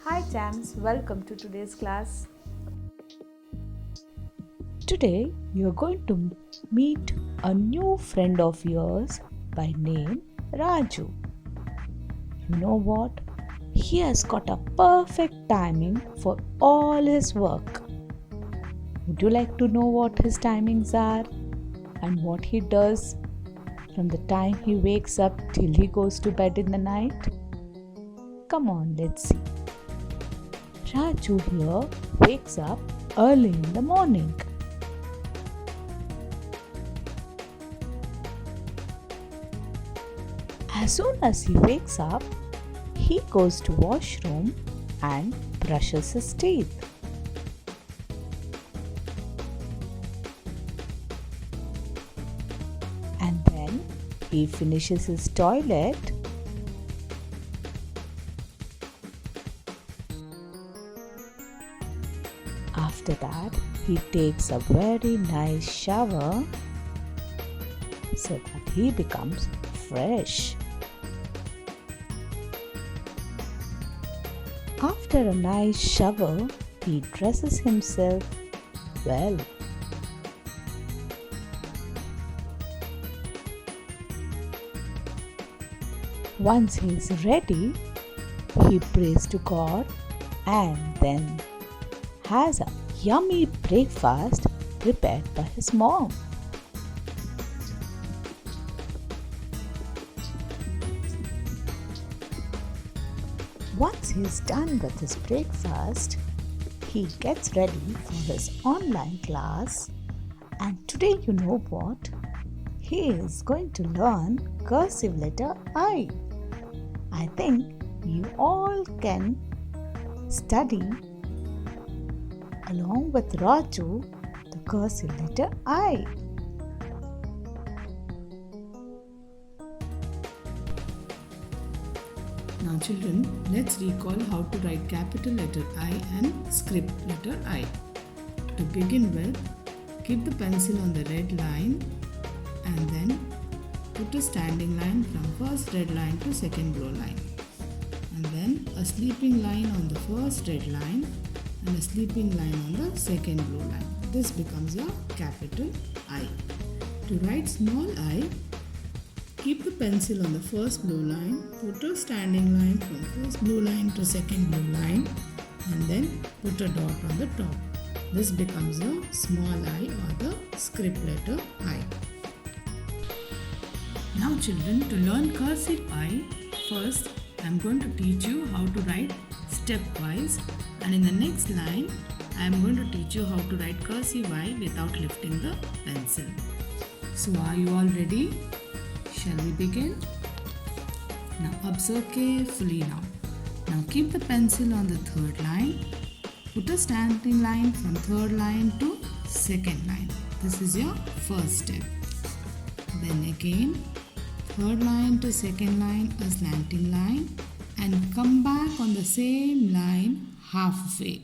Hi Jams, welcome to today's class. Today, you're going to meet a new friend of yours by name Raju. You know what? He has got a perfect timing for all his work. Would you like to know what his timings are and what he does from the time he wakes up till he goes to bed in the night? Come on, let's see. Raju here wakes up early in the morning. As soon as he wakes up, he goes to washroom and brushes his teeth. And then he finishes his toilet. After that, he takes a very nice shower so that he becomes fresh. After a nice shower, he dresses himself well. Once he is ready, he prays to God and then has a yummy breakfast prepared by his mom. Once he's done with his breakfast, he gets ready for his online class. And today, you know what? He is going to learn cursive letter I. I think you all can study along with Raju the cursive letter I. Now children, let's recall how to write capital letter I and script letter I. To begin with, keep the pencil on the red line and then put a standing line from first red line to second blue line. And then a sleeping line on the first red line and a sleeping line on the second blue line. This becomes your capital I. To write small I, keep the pencil on the first blue line, put a standing line from first blue line to second blue line and then put a dot on the top. This becomes a small I or the script letter I. Now children, to learn cursive I, first I am going to teach you how to write stepwise, and in the next line I am going to teach you how to write cursive I without lifting the pencil. So are you all ready? Shall we begin? Now observe carefully now. Now keep the pencil on the third line. Put a standing line from third line to second line. This is your first step. Then again, third line to second line, a slanting line, and come back on the same line halfway.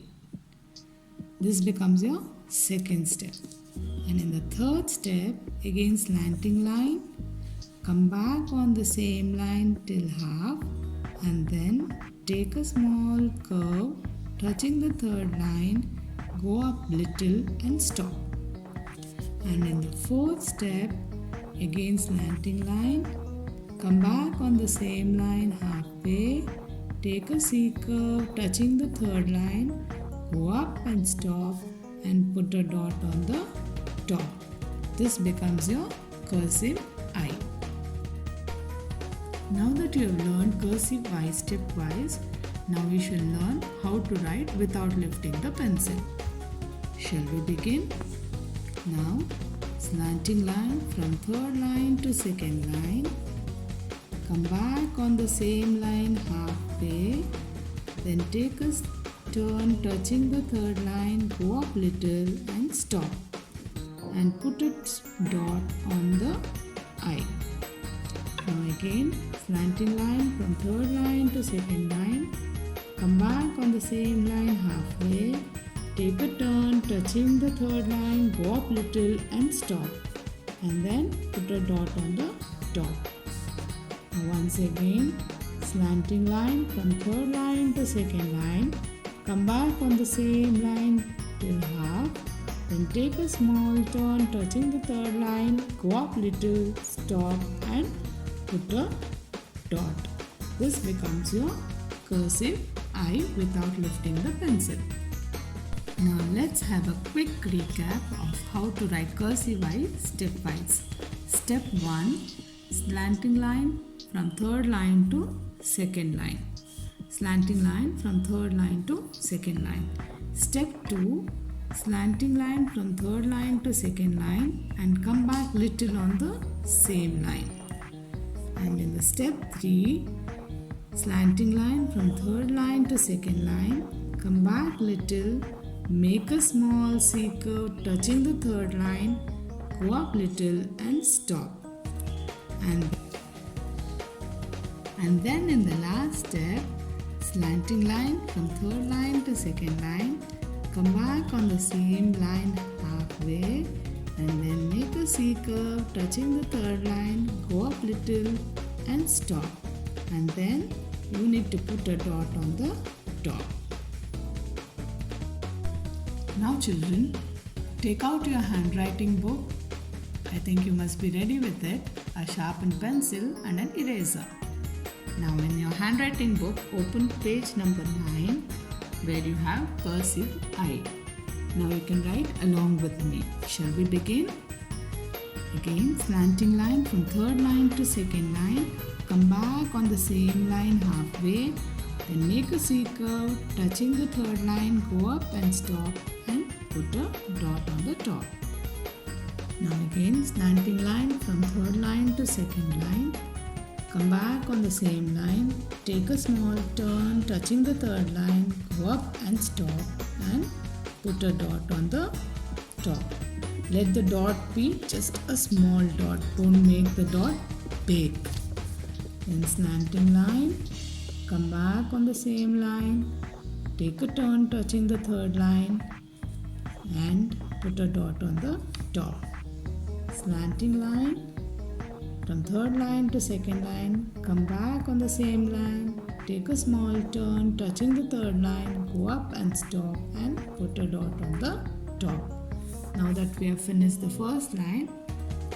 This becomes your second step. And in the third step, again slanting line, come back on the same line till half and then take a small curve touching the third line, go up little and stop. And in the fourth step, again slanting line, come back on the same line halfway, take a C curve touching the third line, go up and stop and put a dot on the top. This becomes your cursive I. Now that you have learned cursive I stepwise, now we shall learn how to write without lifting the pencil. Shall we begin? Now, slanting line from third line to second line, come back on the same line halfway, then take a turn touching the third line, go up little and stop and put a dot on the I. Now again, slanting line from third line to second line, come back on the same line halfway, take a turn touching the third line, go up little and stop and then put a dot on the top. Now once again, slanting line from third line to second line, come back on the same line till half, then take a small turn touching the third line, go up little, stop and put a dot. This becomes your cursive I without lifting the pencil. Now let's have a quick recap of how to write cursive I stepwise. Step 1, slanting line from third line to second line. Slanting line from third line to second line. Step 2, slanting line from third line to second line and come back little on the same line. And in the step 3, slanting line from third line to second line, come back little, make a small C curve touching the third line, go up little and stop. And then in the last step, slanting line from third line to second line, come back on the same line halfway and then make a C curve touching the third line, go up little and stop. And then you need to put a dot on the top. Now children, take out your handwriting book. I think you must be ready with it, a sharpened pencil and an eraser. Now in your handwriting book, open page number 9 where you have cursive I. Now you can write along with me. Shall we begin? Again, slanting line from third line to second line, come back on the same line halfway, then make a C curve touching the third line, go up and stop and put a dot on the top. Now again, slanting line from third line to second line, come back on the same line, take a small turn touching the third line, go up and stop and put a dot on the top. Let the dot be just a small dot, don't make the dot big. Then slanting line, come back on the same line, take a turn touching the third line and put a dot on the top. Slanting line from third line to second line, come back on the same line, take a small turn touching the third line, go up and stop and put a dot on the top. Now that we have finished the first line,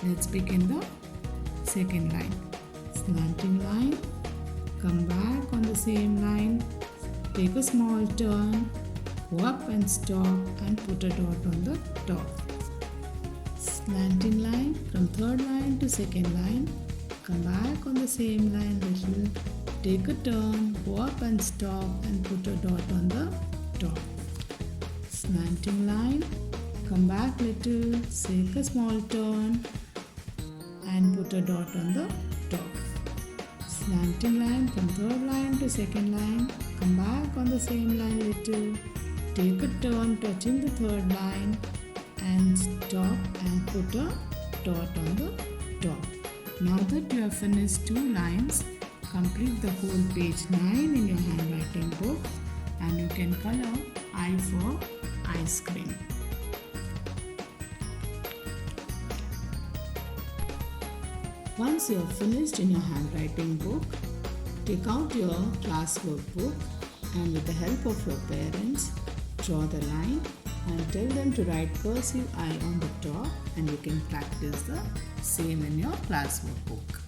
let's begin the second line. Slanting line, come back on the same line, take a small turn, go up and stop and put a dot on the top. Slanting line from third line to second line, come back on the same line little, take a turn, go up and stop and put a dot on the top. Slanting line, come back little, take a small turn and put a dot on the top. Slanting line from third line to second line, come back on the same line little, take a turn touching the third line and stop and put a dot on the top. Now that you have finished 2 lines, complete the whole page 9 in your handwriting book and you can color I for ice cream. Once you have finished in your handwriting book, take out your classwork book and with the help of your parents, draw the line and tell them to write cursive I on the top and you can practice the same in your classwork book.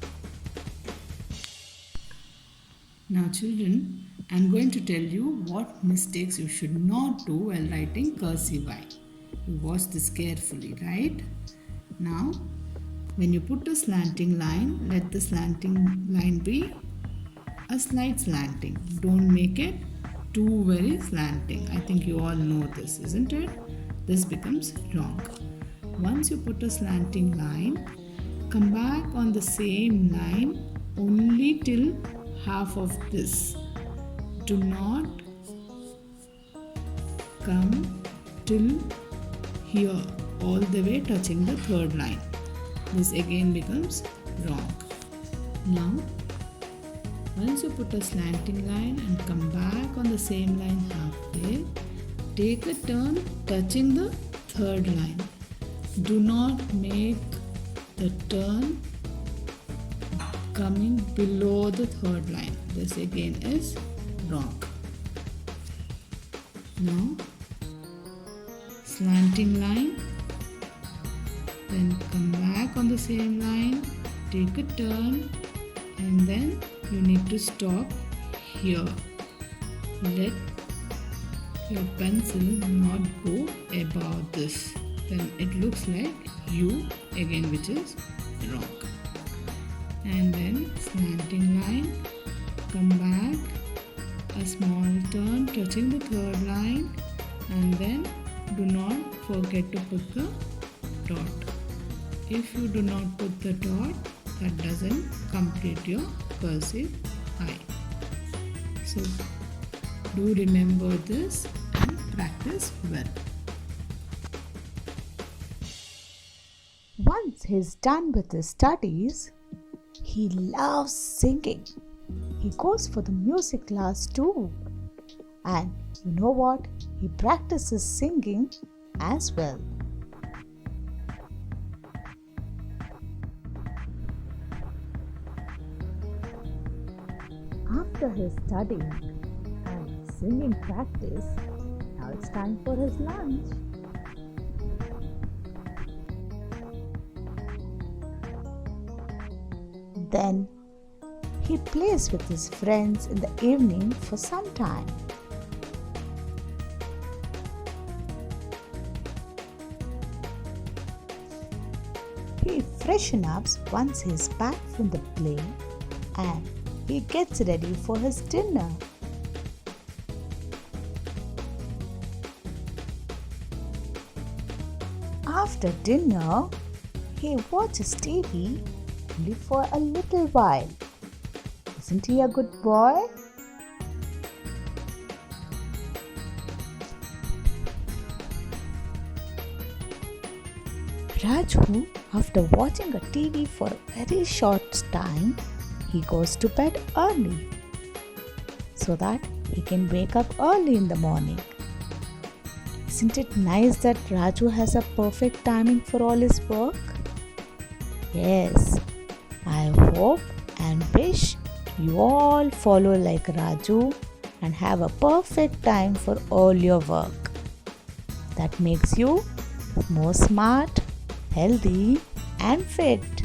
Now children, I am going to tell you what mistakes you should not do while writing cursive I. You watch this carefully, right? Now, when you put a slanting line, let the slanting line be a slight slanting. Don't make it too very slanting. I think you all know this, isn't it? This becomes wrong. Once you put a slanting line, come back on the same line only till half of this. Do not come till here, all the way touching the third line. This again becomes wrong. Now, once you put a slanting line and come back on the same line halfway, take a turn touching the third line. Do not make the turn coming below the third line. This again is wrong. Now slanting line, then come back on the same line, take a turn, and then you need to stop here. Let your pencil not go above this. Then it looks like U again, which is wrong. And then slanting line, come back, a small turn touching the third line, and then do not forget to put the dot. If you do not put the dot, that doesn't complete your cursive I. So do remember this and practice well. Once he's done with his studies, he loves singing. He goes for the music class too. And you know what? He practices singing as well. After his studying and singing practice, now it's time for his lunch. Then he plays with his friends in the evening for some time. He freshens up once he's back from the play and he gets ready for his dinner. After dinner, he watches TV only for a little while. Isn't he a good boy? Raju, after watching a TV for a very short time, he goes to bed early so that he can wake up early in the morning. Isn't it nice that Raju has a perfect timing for all his work? Yes, I hope and wish you all follow like Raju and have a perfect time for all your work. That makes you more smart, healthy, and fit.